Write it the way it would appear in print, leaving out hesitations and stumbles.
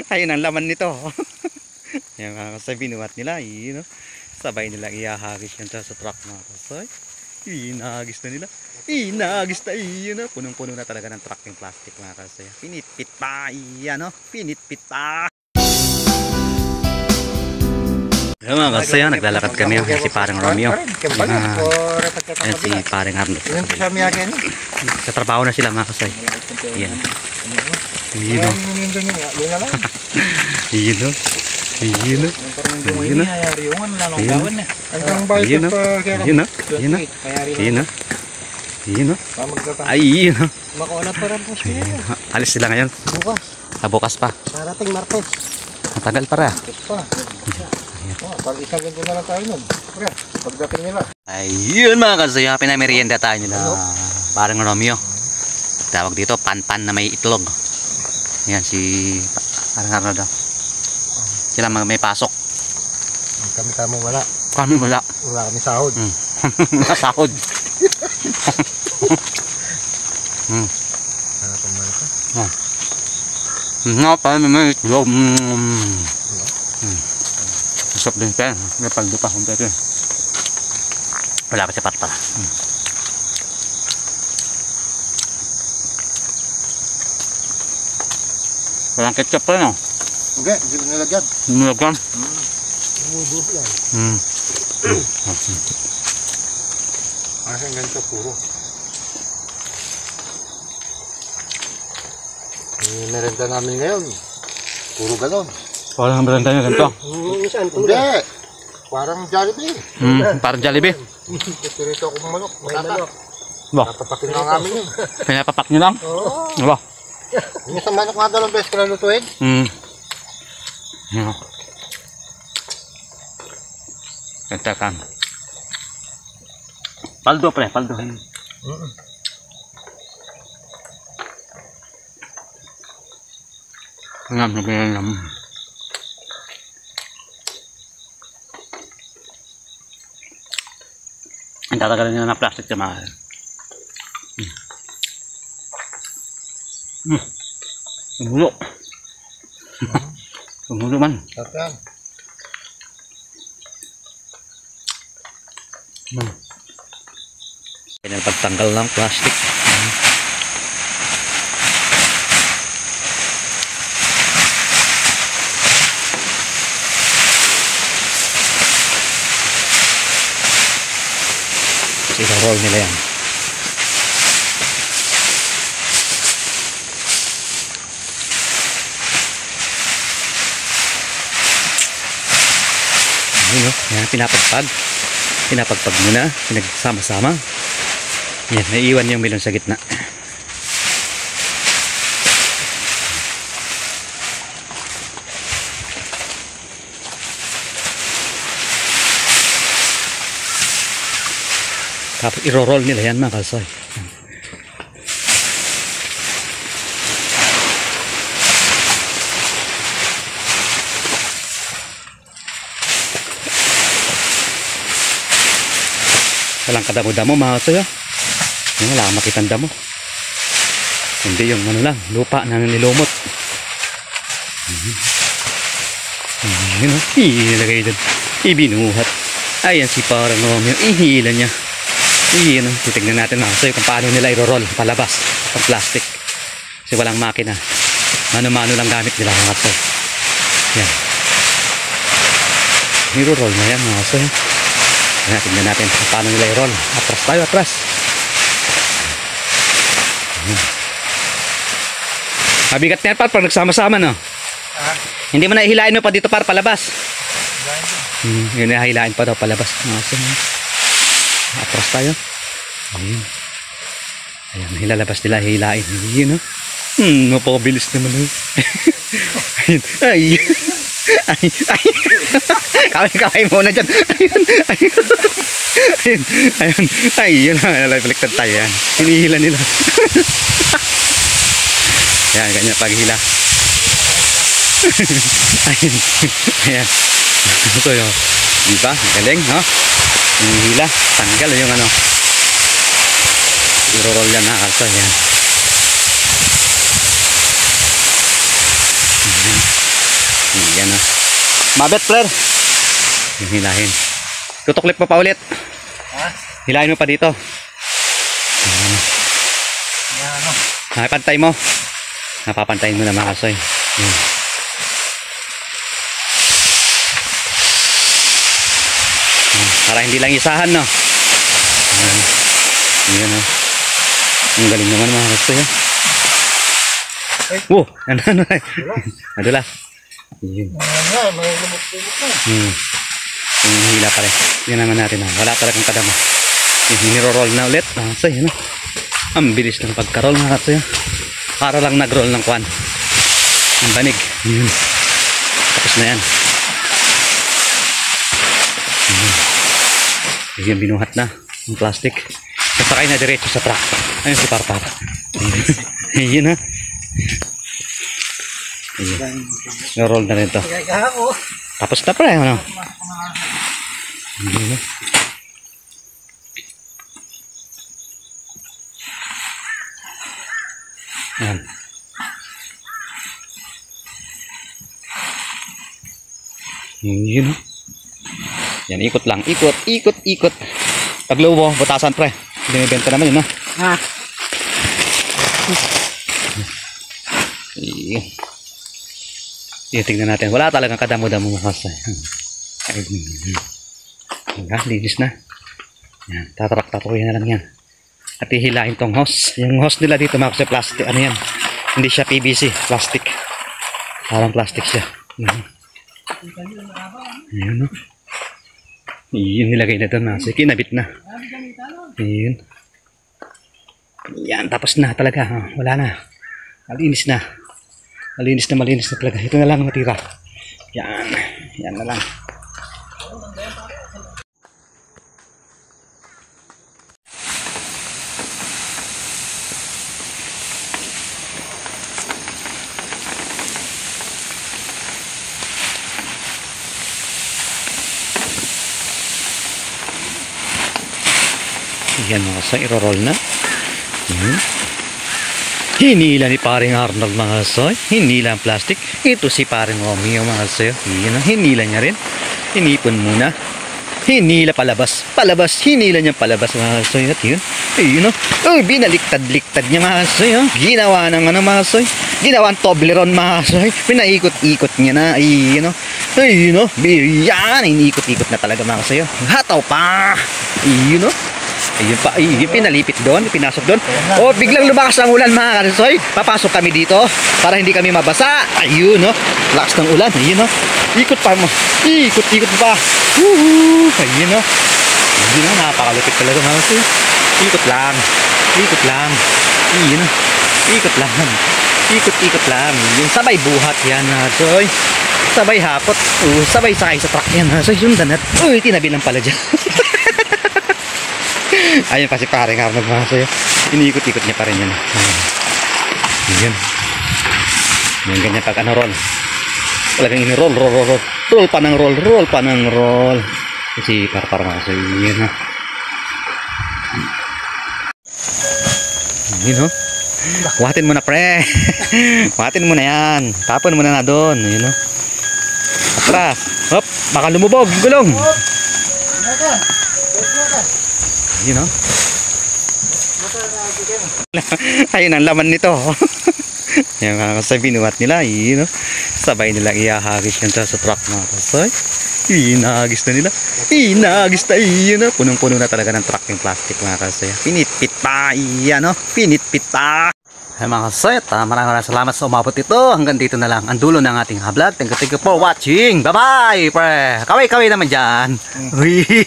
Ayun ang laman nito. Yan mga kasay, binuhat nila. Yun, no? Sabay nila ihahagis yan sa truck mga kasay. Inahagis na nila. Inahagis na iyon, no? Punong-puno na talaga ng truck yung plastic mga kasay. Pinitpit pa. Iyan, no? Pinitpit pa. Ayan mga kasay, naglalakad kami. Si parang Romeo. Ayan si parang Arnold. Sa trabaho na sila mga kasay. Ayan. Iyon, no? Iyon, no? Iyon, no? Iyon, no? Iyon, no? Iyon, no? Iyon, no? Iyon, no? Iyon, no? Ay, iyon, no? Alis sila ngayon. Bukas pa. Darating Martes. Matagal para. Pag-isang ganda na lang tayo nun. Pagdating nila. Ayun mga kasaya, pinamerienda tayo nila. Parang Romeo. Tawag dito, pan-pan na may itlog. Yan si parang Arnold. Sila may pasok. Kami wala. Kami wala. Wala kami sahod. Sahod. Hanapang balik ka. Nga pa, may itlog. Usap din tayo. May paldo pa. Wala pa siya pala. Walang ketchup pa, no? Hindi, hindi ko nilagyan. Nilagyan? Umubo yan. Kasi ganito puro. Yung merenda namin ngayon, puro galon. Walang merenda nyo ganito? Hindi, parang Jollibee. Parang Jollibee? Ito akong manok, may manok. Ba? Napapakin lang namin yun. Pinapapak nyo lang? Oo. Ba? Yung isang manok nga 2 beses ko na lutuin. Gantakan. Paldo pre, paldo. Ngam na ngam. Ang tatagalan nyo na plastic sa mahal. Tumulo. Tumulo man. Tapos Yan ang pagtanggal ng plastic. I-roll nila yan. Ayun, no? Yan, pinapagpag muna, pinagsama-sama. Yan, naiiwan yung melon sa gitna. Tapos i-roll nila yan mga kalsoy. Walang kadamo-damo mga kalsoy. Wala kang makitang damo. Hindi yung ano lang, lupa na nilumot. Yun o, ilagay dyan. Ibinuhat. Ayan si parang Romeo, ihila niya. Iyan o, titignan natin mga kalsoy kung paano nila i-roll palabas ang plastic. Kasi walang makina. Mano-mano lang gamit nila mga kalsoy. Yan. I-roll na yan mga kalsoy. Tignan natin kung paano nila i-roll. Atras tayo, atras. Mabigat na yan par, pag nagsama-sama no? Hindi mo na ihilain mo pa dito par, palabas. Yun na hilain pa daw palabas. Atras tayo. Ayan, hilalabas nila, hilain. Yun no? Napakabilis naman no? Ay. Ay. Kaway muna dyan. Ayun. Ayun. Baliktad tayo yan. Hinihila nila. Yan, ganyan paghila. Ayun. Ayan. Ito yun. Diba? Galing, no? Hinihila. Tanggal yung ano. I-roll yan na. Also, yan. Yan na. Mabet, Flair. Hilahin. Tutuklip mo pa ulit. Ha? Hilahin mo pa dito. Yan, ano? Nakipantay mo. Napapantayin mo na mga kasoy. Yan. Para hindi lang isahan, no? Yan. Yan, no? Ang galing naman mga kasoy. Oh, ano? Adula. Yun. May lumot-lumot na. Yung hila pa rin. Yan naman natin. Wala talagang kadama. Niro-roll na ulit. So, yun. Ang bilis ng pagka-roll mga kasoy. Para lang nag-roll ng kwan. Ang banig. Yun. Tapos na yan. Yun, binuhat na. Ang plastic. Sasakay na diretso sa truck. Ayun si Parpar. Yun ha. Niro-roll na rin to. Tapos na pre. Ano? Yun. Yan. Yun. Yan, ikot lang. Ikot. Pag low mo, butasan pre. Binibenta naman yun, ha? Ha? Yan, tingnan natin. Wala talagang kadamo-damo mga kasay. Linis na. Yan, tatarak-tatakuhin na lang yan. At ihilain tong hose. Yung hose nila dito mga kasay, plastic. Ano yan? Hindi siya PVC, plastic. Parang plastic siya. Ayan, no? Yun, nilagay na doon. Sige, kinabit na. Yun. Yan, tapos na talaga. Wala na. Malinis na. Malinis na talaga. Ito na lang natira. Yan. Yan na lang. Yan mga kasoy, iro-roll na. Hinila ni paring Arnold mga kasoy. Hinila ang plastic. Ito si paring Romeo mga kasoy. Yan, hinila niya rin. Hinipon muna. Hinila palabas. Hinila niya palabas mga kasoy. At yun. Ayun o. Oh, binaliktad-liktad niya mga kasoy. Oh. Ginawa ng ano mga kasoy. Ginawa ang Toblerone mga kasoy. Pinaikot-ikot niya na. Ayun o. Ayun o. Yan. Inikot-ikot na talaga mga kasoy. Hataw pa. Ayun o. Ayun pa, ayun, pinalipit doon, pinasok doon. Oh, biglang lumakas ang ulan mga kasoy. Papasok kami dito para hindi kami mabasa. Ayun, no. Lakas ng ulan, ayun, no. Ikot pa mo. Ikot pa. Ayun, no. Ayun, no. Napakalupit talaga mga kasoy. Ikot lang. Ayun, no. Ikot lang. Yung sabay buhat yan mga kasoy. Sabay hakot. Sabay sakay sa truck yan mga kasoy. Sundan at, tinabi lang pala dyan. Ayun pa si paring Arnold mga kasoy. Iniikot-ikot niya pa rin yan. Ayun. Yung ganyan pag ano roll. Talagang ini-roll. Roll pa ng roll. Kasi para mga kasoy. Yun ha. Yun ho. Kuhatin mo na pre. Kuhatin mo na yan. Tapon mo na doon. Yun ho. Atras. Hop. Baka lumubog. Gulong. You know? Ayun ang laman nito. Yung mga kasoy, binuhat nila, you know? Sabay nilang iahagis yan sa truck mga kasoy. Inagis na nila. Yun know? Punong-puno na talaga ng truck yung plastic mga kasoy. Pinitpit pa, yan no? Pinitpit pa. Ay mga kasoy, maraming salamat sa umabot ito. Hanggang dito na lang ang dulo ng ating vlog. Thank you for watching. Bye bye pre. Kaway naman dyan. Bye.